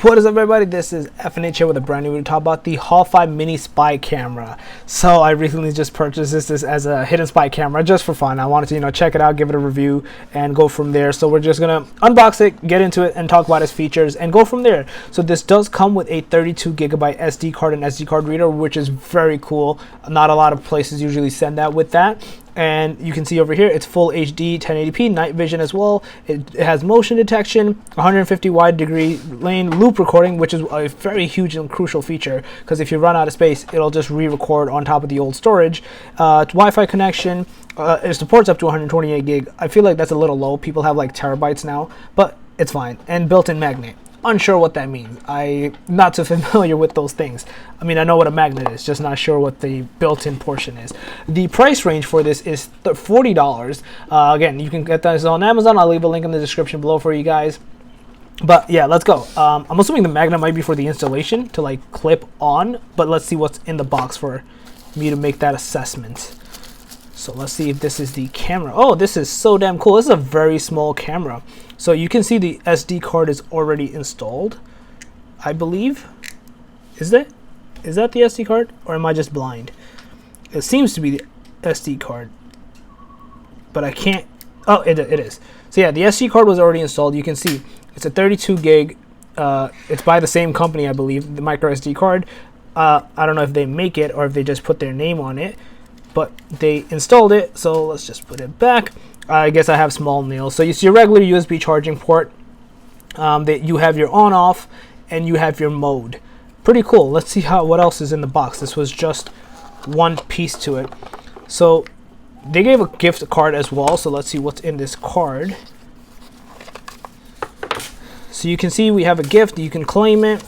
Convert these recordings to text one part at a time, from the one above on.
What is up, everybody? This is FNH here with a brand new video to talk about the Hawfy mini spy camera. So I recently just purchased this as a hidden spy camera just for fun. I wanted to, check it out, give it a review, and go from there. So we're just gonna unbox it, get into it, and talk about its features, and go from there. So this does come with a 32 gigabyte SD card and SD card reader, which is very cool. Not a lot of places usually send that with that. And you can see over here, it's full HD 1080p night vision as well. It has motion detection, 150 wide degree lane loop recording, which is a very huge and crucial feature because if you run out of space, it'll just re-record on top of the old storage. Wi-Fi connection, it supports up to 128 gig. I feel like that's a little low. People have like terabytes now, but it's fine. And built-in magnet. Unsure what that means. I'm not too familiar with those things. I mean, I know what a magnet is, just not sure what the built-in portion is. The price range for this is $40. Again, you can get this on Amazon. I'll leave a link in the description below for you guys. But yeah, let's go. I'm assuming the magnet might be for the installation to like clip on, but let's see what's in the box for me to make that assessment. So let's see if this is the camera. Oh, this is so damn cool. This is a very small camera. So you can see the SD card is already installed, I believe. Is that the SD card, or am I just blind? It seems to be the SD card, but I can't. Oh, it is. So yeah, the SD card was already installed. You can see it's a 32 gig. It's by the same company, I believe, the micro SD card. I don't know if they make it or if they just put their name on it, but they installed it. So let's just put it back. I guess I have small nails. So you see your regular USB charging port. That you have your on-off, and you have your mode. Pretty cool. Let's see what else is in the box. This was just one piece to it. So they gave a gift card as well. So let's see what's in this card. So you can see we have a gift. You can claim it.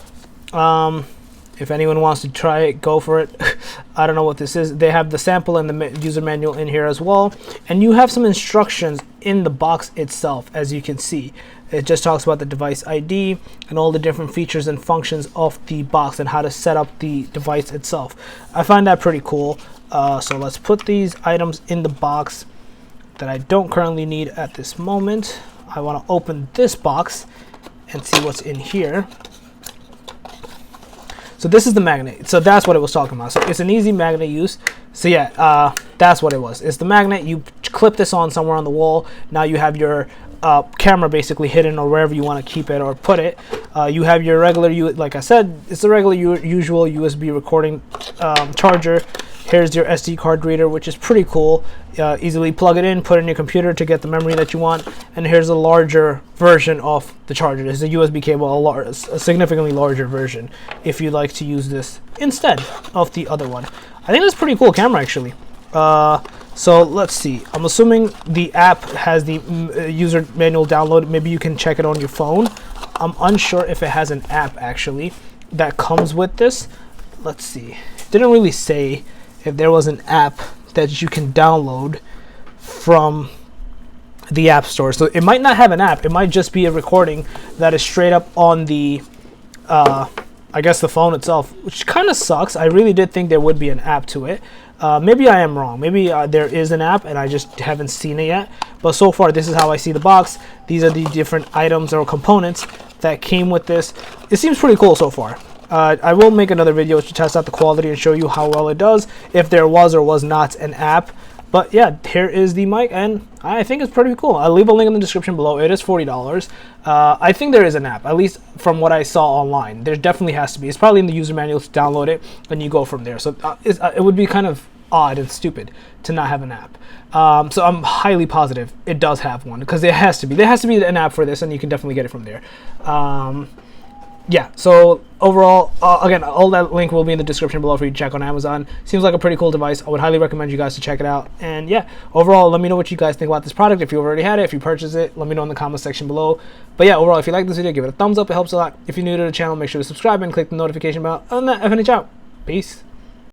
If anyone wants to try it, go for it. I don't know what this is. They have the sample and the user manual in here as well. And you have some instructions in the box itself, as you can see. It just talks about the device ID and all the different features and functions of the box and how to set up the device itself. I find that pretty cool. So let's put these items in the box that I don't currently need at this moment. I want to open this box and see what's in here. So this is the magnet. So that's what it was talking about. So it's an easy magnet use. So yeah, that's what it was. It's the magnet. You clip this on somewhere on the wall. Now you have your camera basically hidden or wherever you want to keep it or put it. You have your regular, like I said, it's the regular usual USB recording charger. Here's your SD card reader, which is pretty cool. Easily plug it in, put it in your computer to get the memory that you want. And here's a larger version of the charger. It's a USB cable, a significantly larger version, if you'd like to use this instead of the other one. I think that's a pretty cool camera, actually. So let's see. I'm assuming the app has the user manual download. Maybe you can check it on your phone. I'm unsure if it has an app, actually, that comes with this. Let's see. It didn't really say if there was an app that you can download from the App Store. So it might not have an app. It might just be a recording that is straight up on the, I guess, the phone itself, which kind of sucks. I really did think there would be an app to it. Maybe I am wrong. Maybe there is an app and I just haven't seen it yet. But so far, this is how I see the box. These are the different items or components that came with this. It seems pretty cool so far. I will make another video to test out the quality and show you how well it does, if there was or was not an app. But yeah, here is the mic, and I think it's pretty cool. I'll leave a link in the description below. It is $40. I think there is an app, at least from what I saw online. There definitely has to be. It's probably in the user manual to download it, and you go from there. So it would be kind of odd and stupid to not have an app. So I'm highly positive it does have one, because there has to be. There has to be an app for this, and you can definitely get it from there. Yeah, so overall, again, all that link will be in the description below for you to check on Amazon. Seems like a pretty cool device. I would highly recommend you guys to check it out. And yeah, overall, let me know what you guys think about this product. If you already had it, if you purchased it, let me know in the comment section below. But yeah, overall, if you like this video, give it a thumbs up. It helps a lot. If you're new to the channel, make sure to subscribe and click the notification bell. Other than that, FNH out. Peace.